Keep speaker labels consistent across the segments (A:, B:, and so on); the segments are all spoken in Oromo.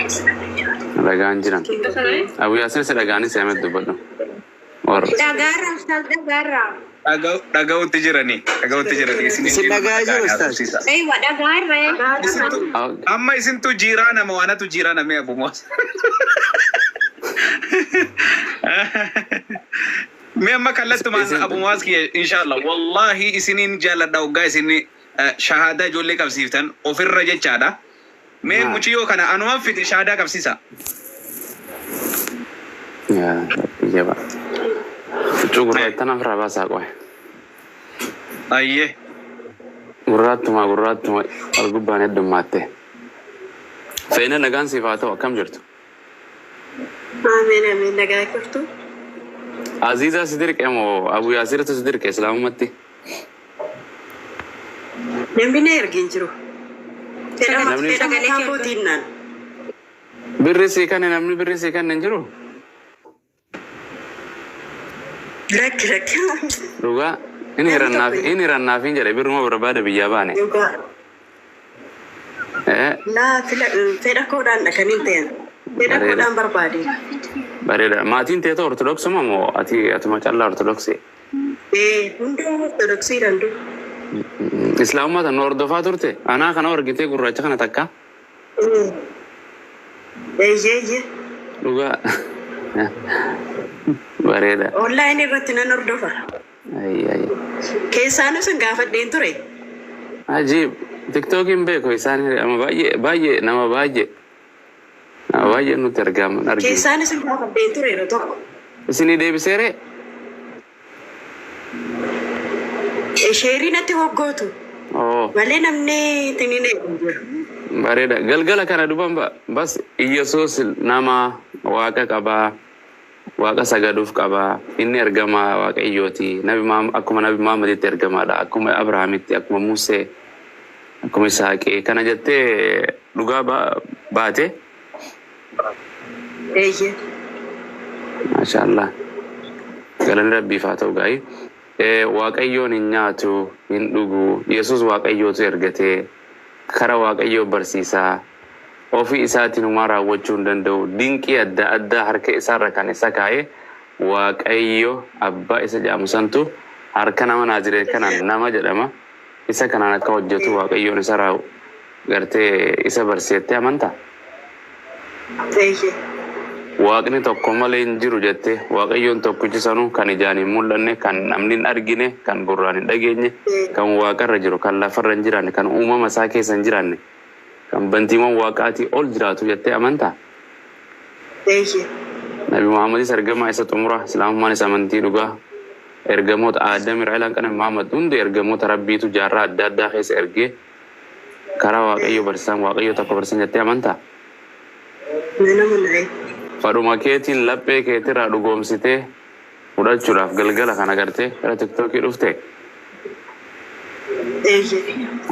A: Ragaan jiran. Abu Yaasin isa ragaani seemet dubbadhu.
B: Dhaga'uutti jirani.
C: Isin dhagaa jiru ustaas.
B: Amma isintu jiraa nama waanatu jiraa namee Abu Muwaas. Mee amma kallattumaan Abu Muwaas kiyya inshallah wallahi isiniin jaalladha waggaa isinii shahaadaa ijoollee qabsiiftan ofirra jechaadha. Mee muciyyoo kana anumaan fiti shahaadaa qabsiisa.
A: Jaba. Cucu gurraattan afraa baasaa qo'e.
B: Ayyee.
A: Gurraattuma argubbaan heddummaate. Feena nagaan siif haa ta'u akkam jirtu?
D: Amiin nagaa jirtu.
A: Aziizaa si dirqe moo Abu Yaasirtu si dirqe islaamumatti?
D: Namni na ergin jiru.
A: Birri sii kan namni birri sii kan hin jiru?
D: Rakki.
A: Dhugaa inni rannaafin jedhe birruma barbaada biyyaa baane.
D: Laa fedha koodhaan dhaqaniin ta'an. Fedha koodhaan barbaade.
A: Bareeda. Maatiin teeta ortodoksuma moo atuma callaa ortodoksii?
D: Hunduu ortodoksii danduu.
A: Islaamummaa tan hordofaa turte? Anaa kana argitee gurraacha kana takka?
D: Eeyyee.
A: Dhugaa. Bareeda.
D: Online irratti nan hordofa. Keessaanis hin gaafadheen ture.
A: Ajiib. TikTokiin beeku isaan baay'ee nama baay'ee nuti argaman argina.
D: Keessaanis hin gaafadheen ture yeroo tokko.
A: Isinii deebiseere?
D: Sheerii natti hoggootu. Malee namni tiniin eeguudha.
A: Bareeda. Galgala kana duban bas Iyesuus nama waaqa qabaa. Waaqa sagaduuf qabaa. Inni ergamaa Waaqayyooti. Akkuma Nabi Muhammaditti ergamaadha. Akkuma Abrahaamitti, akkuma Musee, akkuma Isaaqee. Kana jettee dhugaa baate?
D: Eeyyee.
A: Maashaallah. Galanni Rabbiif haa ta'u gaa'ii. Waaqayyoon hin nyaatu, hin dhugu. Yesuus Waaqayyootu ergatee kara Waaqayyoo barsiisaa. Ofii isaatiin uumaa raawwachuu hin danda'u. Dinqii adda addaa harka isaarra kan isa kaa'e Waaqayyo abbaa isa jedhamu santu harka nama Naaziree kanaan nama jedhama. Isa kanaan akka hojjetu Waaqayyoon isa gartee isa barsiisettee amantaa? Waaqni tokko malee hin jiru jettee Waaqayyoon tokkichi sanuu kan ijaan hin mul'anne, kan namni hin argine, kan gurraan hin dhageenye, kan waaqarra jiru, kan lafarra hin jiraanne, kan uumama isaa keessa hin jiraanne. Kan bantiiwwan waaqaatii ol jiraatu jettee amantaa? Nabi Muhammadis ergamaa isa xumura, Islaamummaan isa amantii dhugaa. Ergamoota Aadam irraa ilaan kana Muhammad hundi ergamoota Rabbiitu jaarraa adda addaa keessa ergee karaa Waaqayyoo barsiisan Waaqayyoo tokko barsiisan jettee amantaa? Fadhuma keetiin laphee keetirraa dhugoomsitee fudhachuudhaaf galgala kana gartee gara TikTokii dhufte?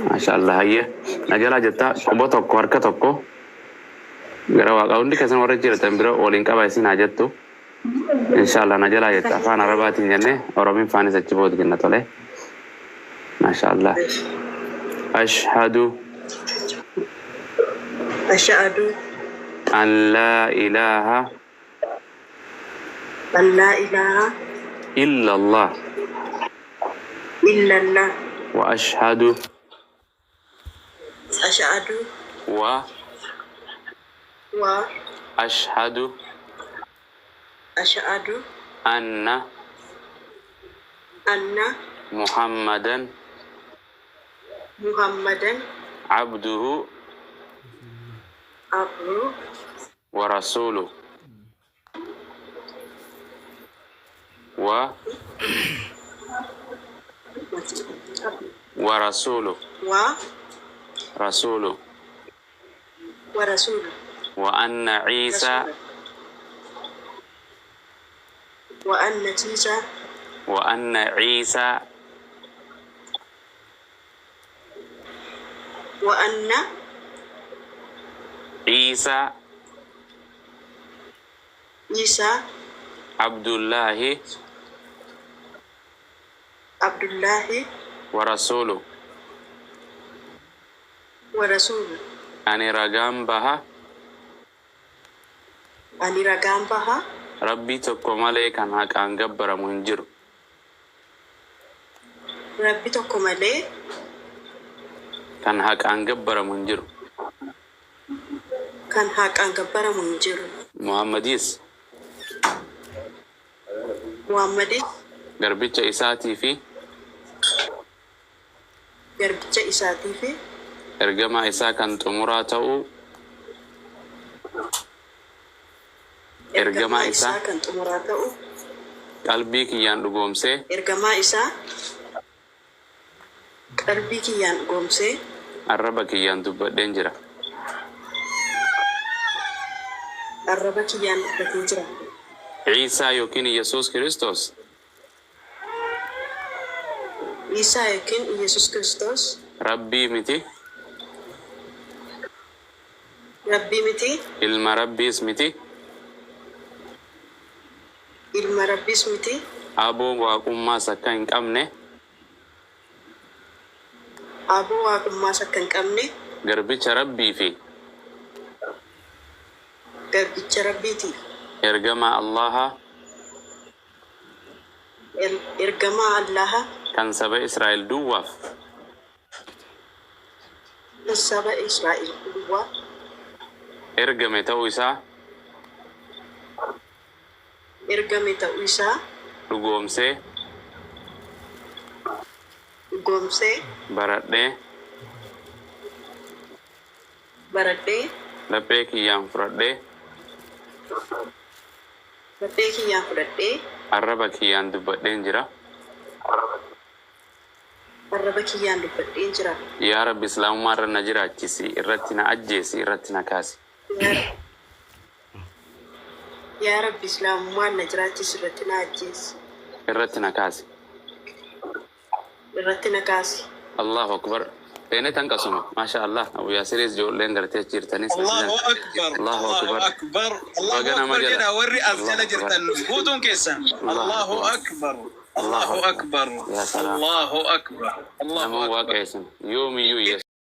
A: Maashaallah hayyee. Na jalaa jettaa quba tokko harka tokko gara Waaqa hundi keessan warra jiratan bira waliin qaba isin haa jettu. Inshallah na jalaa jetta afaan Arabaatiin jennee Oromiin faanis achi booda kenna tole. Maashaallah. Ashhadu an laa ilaaha illa Allah wa ashhadu anna Muhammadan abduhu wa rasuluh wa anna Isa Abdullahi wa rasuluh. Ani ragaan baha
D: Ani ragaan baha.
A: Rabbii tokko malee kan haqaan gabbaramu hin jiru.
D: Rabbi tokko malee
A: Kan haqaan gabbaramu hin jiru.
D: kan haqaan gabbaramu hin jiru.
A: Muhammadis
D: Muhammadis
A: garbicha isaatii fi
D: garbicha isaatii fi
A: ergamaa isaa kan xumuraa ta'uu ergamaa isaa
D: kan xumuraa ta'u
A: qalbii kiyyaan dhugoomsee
D: ergamaa isaa qalbii kiyyaan dhugoomsee
A: arraba kiyyaan dubbadheen jira.
D: arraba kiyyaan dubbatee jira.
A: Ciisaa yookiin Yesuus Kiristoos
D: Isaa yookiin Yesus Kiristoos
A: Rabbii miti,
D: Rabbii miti,
A: ilma Rabbiis miti,
D: ilma Rabbiis miti,
A: aboo waaqummaas akka hin qabne
D: aboo waaqummaas akka hin qabne
A: garbicha Rabbii fi
D: garbicha Rabbiiti.
A: ergamaa Allaha
D: Ergamaa Allaha
A: kan saba Israa'el duwwaaf
D: saba Israa'el duwwaa
A: ergame ta'uu isaa
D: ergame ta'uu isaa
A: dhugoomsee
D: dhugoomsee
A: baradhee
D: baradhee
A: laphee kiyyaan fudhadhee
D: laphee kiyyaan fudhadhee
A: arraba kiyyaan dubbadheen jira.
D: arraba kiyyaan dubbadheen jira.
A: Yaa Rabbi Islaamummaa irra na jiraachisi, irratti na ajjeesi, irratti na kaasi.
D: Yaa Rabbi Islaamummaan na jiraachisi, irratti na ajjeesi,
A: irratti na kaasi.
D: irratti na kaasi.
A: Allahu Akbar. Ene tan kasuma. Masha Allah. Abu Yasiris ijoolleen gartee jirtanis.
B: Allahu Akbar.
A: Allahu Akbar.
B: Akbar. Allahu
A: Bagana
B: Akbar
A: majala.
B: jedha warri as jala
A: Allahu
B: jirtan guutuun keessan. Allahu Akbar. Allahu Akbar.
A: Ya salam.
B: Allahu Akbar. Allahu
A: Namu
B: Akbar.
A: waaqeessan. Yoomiyyuu